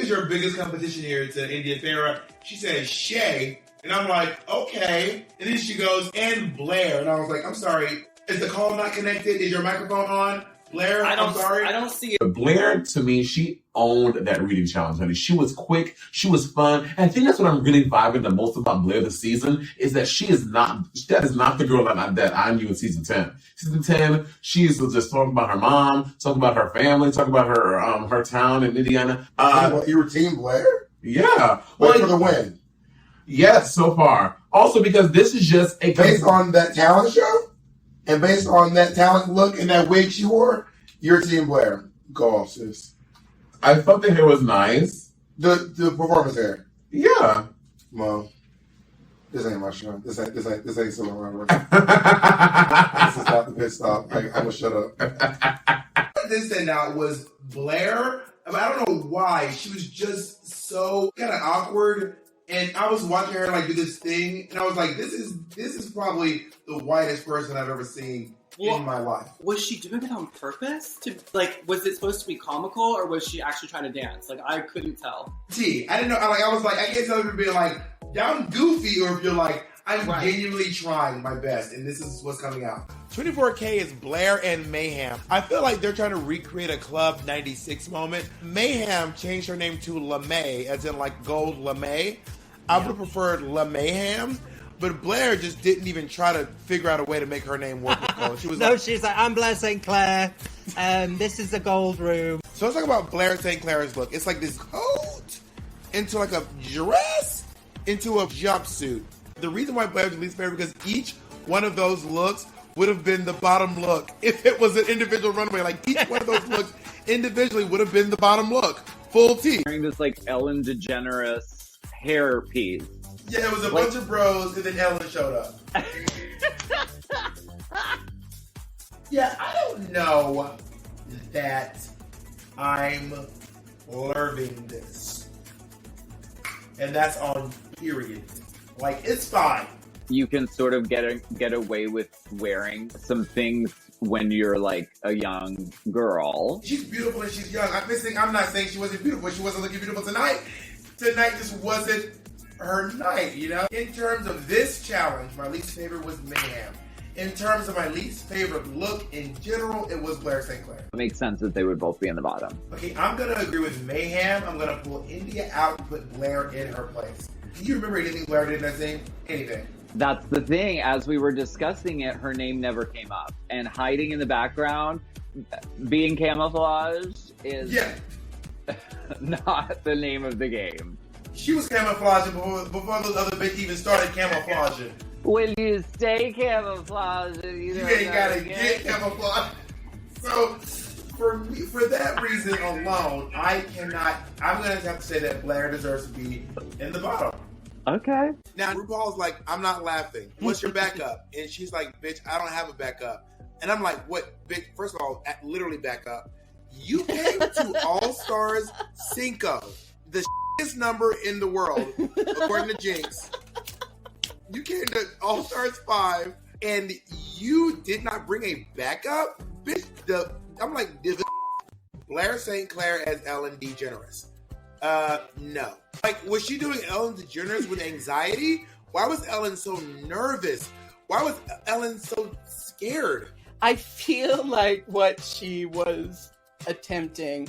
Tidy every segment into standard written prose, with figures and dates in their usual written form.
is your biggest competition here to India Farah? She says, Shay. And I'm like, okay. And then she goes, and Blair. And I was like, I'm sorry. Is the call not connected? Is your microphone on? Blair, I'm sorry. I don't see it. Blair, to me, she owned that reading challenge, honey. She was quick. She was fun. And I think that's what I'm really vibing the most about Blair this season is that that is not the girl that I knew in season 10. Season 10, she's just talking about her mom, talking about her family, talking about her town in Indiana. You were Team Blair? Yeah. Wait for the win. Yes, so far. Also because this is just a... Based on that talent show? And based on that talent look and that wig she wore, you're Team Blair. Go off, sis. I thought the hair was nice. The performance hair. Yeah. Well, this ain't my show. This ain't still around. This is not the pit stop. I'm gonna shut up. This and now was Blair. I don't know why. She was just so kind of awkward. And I was watching her like do this thing, and I was like, "This is probably the whitest person I've ever seen in my life." Was she doing it on purpose? Was it supposed to be comical, or was she actually trying to dance? Like, I couldn't tell. I didn't know. I was like, I can't tell if you're being like down goofy or if you're like, I'm genuinely trying my best, and this is what's coming out. 24K is Blair and Mayhem. I feel like they're trying to recreate a Club 96 moment. Mayhem changed her name to LeMay, as in like gold LeMay. I would have preferred LeMayhem, but Blair just didn't even try to figure out a way to make her name work with gold. She was she's like, I'm Blair St. Clair. This is the gold room. So let's talk about Blair St. Clair's look. It's like this coat into like a dress into a jumpsuit. The reason why Blair's least favorite because each one of those looks would have been the bottom look if it was an individual runway. Like each one of those looks individually would have been the bottom look. Full T. Wearing this like Ellen DeGeneres hair piece. Yeah, it was a bunch of bros and then Ellen showed up. Yeah, I don't know that I'm loving this. And that's on period. Like, it's fine. You can sort of get away with wearing some things when you're like a young girl. She's beautiful and she's young. I'm not saying she wasn't beautiful. She wasn't looking beautiful tonight. Tonight just wasn't her night, you know? In terms of this challenge, my least favorite was Mayhem. In terms of my least favorite look in general, it was Blair St. Clair. It makes sense that they would both be in the bottom. Okay, I'm going to agree with Mayhem. I'm going to pull India out and put Blair in her place. Do you remember anything Blair did in that scene? Anything? That's the thing. As we were discussing it, her name never came up. And hiding in the background, being camouflaged is not the name of the game. She was camouflaging before those other bitches even started camouflaging. Will you stay camouflaged? You ain't gotta get camouflaged. So, for that reason alone, I'm gonna have to say that Blair deserves to be in the bottom. Okay. Now, RuPaul's like, I'm not laughing. What's your backup? And she's like, bitch, I don't have a backup. And I'm like, what? Bitch, first of all, literally back up. You came to All Stars 5, the shittiest number in the world, according to Jinx. You came to All Stars 5, and you did not bring a backup? Bitch, I'm like, Blair St. Clair as Ellen DeGeneres. No. Like, was she doing Ellen DeGeneres with anxiety? Why was Ellen so nervous? Why was Ellen so scared? I feel like what she was attempting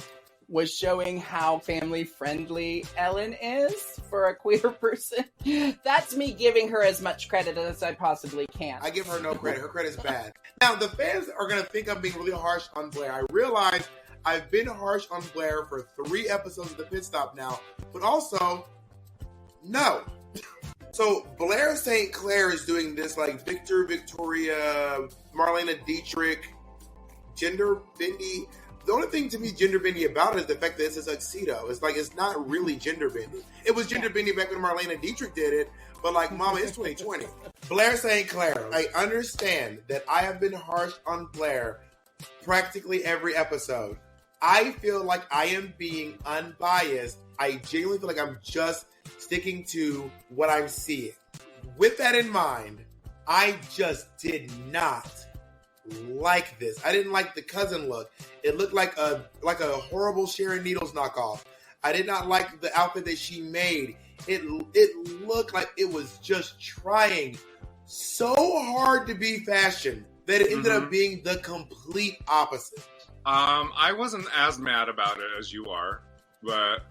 was showing how family-friendly Ellen is for a queer person. That's me giving her as much credit as I possibly can. I give her no credit. Her credit's bad. Now, the fans are going to think I'm being really harsh on Blair. I realize I've been harsh on Blair for 3 episodes of the Pit Stop now, but also, no. So, Blair St. Clair is doing this, like, Victoria, Marlena Dietrich, gender bendy. The only thing to me gender bendy about it is the fact that it's a tuxedo. It's like, it's not really gender bendy. It was gender bendy back when Marlena Dietrich did it, but like, mama, it's 2020. Blair St. Clair, I understand that I have been harsh on Blair practically every episode. I feel like I am being unbiased. I genuinely feel like I'm just sticking to what I'm seeing. With that in mind, I just did not like this. I didn't like the cousin look. It looked like a horrible Sharon Needles knockoff. I did not like the outfit that she made. It looked like it was just trying so hard to be fashion that it ended up being the complete opposite. I wasn't as mad about it as you are, but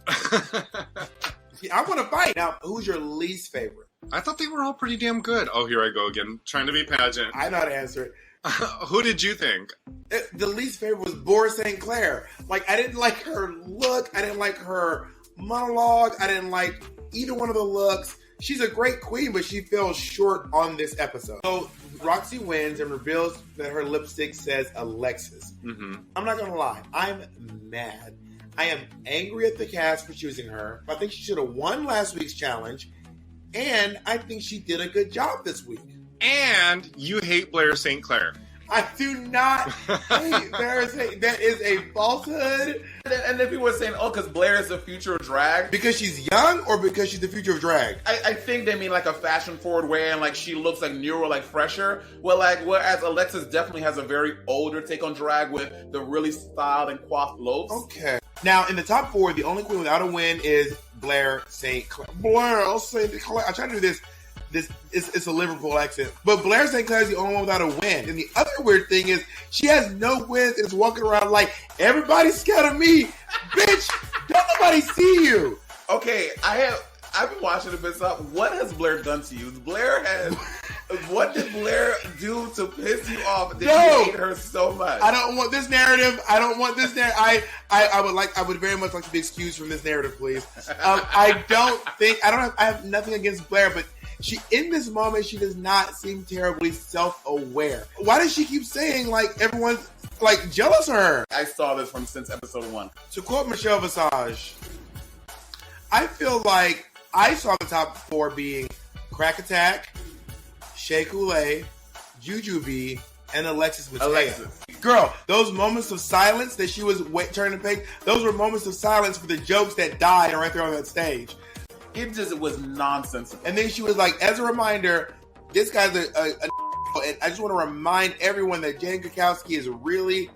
I want to fight. Now, who's your least favorite? I thought they were all pretty damn good. Oh, here I go again, trying to be pageant. I know how to answer it. Who did you think? The least favorite was Blair St. Clair. Like, I didn't like her look. I didn't like her monologue. I didn't like either one of the looks. She's a great queen, but she fell short on this episode. So Roxy wins and reveals that her lipstick says Alexis. I'm not going to lie. I'm mad. I am angry at the cast for choosing her. I think she should have won last week's challenge. And I think she did a good job this week. And you hate Blair St. Clair. I do not hate Blair St. That is a falsehood. And then people were saying, oh, because Blair is the future of drag. Because she's young or because she's the future of drag? I think they mean like a fashion forward way and like she looks like newer, like fresher. Well, like whereas Alexis definitely has a very older take on drag with the really styled and coiffed loops. Okay. Now, in the top 4, the only queen without a win is Blair St. Clair. Blair St. Clair. I try to do this. It's a Liverpool accent. But Blair St. Clair is the only one without a win. And the other weird thing is she has no wins and is walking around like, everybody's scared of me. Bitch, don't nobody see you. Okay, I've been watching the bit up. What has Blair done to you? What did Blair do to piss you off that you hate her so much? I don't want this narrative. I would very much like to be excused from this narrative, please. I have nothing against Blair, but in this moment, she does not seem terribly self-aware. Why does she keep saying, like, everyone's, like, jealous of her? I saw this since episode 1. To quote Michelle Visage, I feel like I saw the top 4 being Crack Attack, Shea Coulee, Jujubee, and Alexis Mateo. Girl, those moments of silence that she was turning the page, those were moments of silence for the jokes that died right there on that stage. It was nonsensical. And then she was like, as a reminder, this guy's a and I just want to remind everyone that Jen Krakowski is really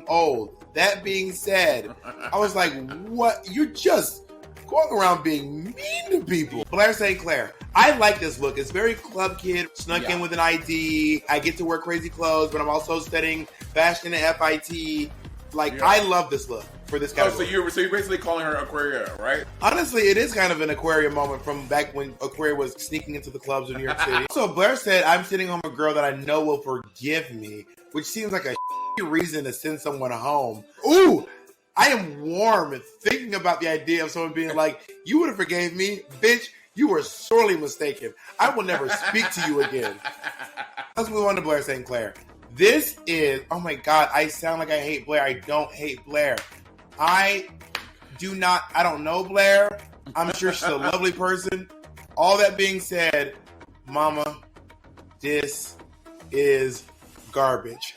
old. That being said, I was like, what? You're just going around being mean to people. Blair St. Clair. I like this look. It's very club kid, snuck in with an ID. I get to wear crazy clothes, but I'm also studying fashion at FIT. I love this look for this category. Oh, so you're basically calling her Aquaria, right? Honestly, it is kind of an Aquaria moment from back when Aquaria was sneaking into the clubs in New York City. So Blair said, I'm sitting home with a girl that I know will forgive me, which seems like a reason to send someone home. Ooh, I am warm thinking about the idea of someone being like, you would have forgave me, bitch. You were sorely mistaken. I will never speak to you again. Let's move on to Blair St. Clair. This is, oh my God, I sound like I hate Blair. I don't hate Blair. I don't know Blair. I'm sure she's a lovely person. All that being said, mama, this is garbage.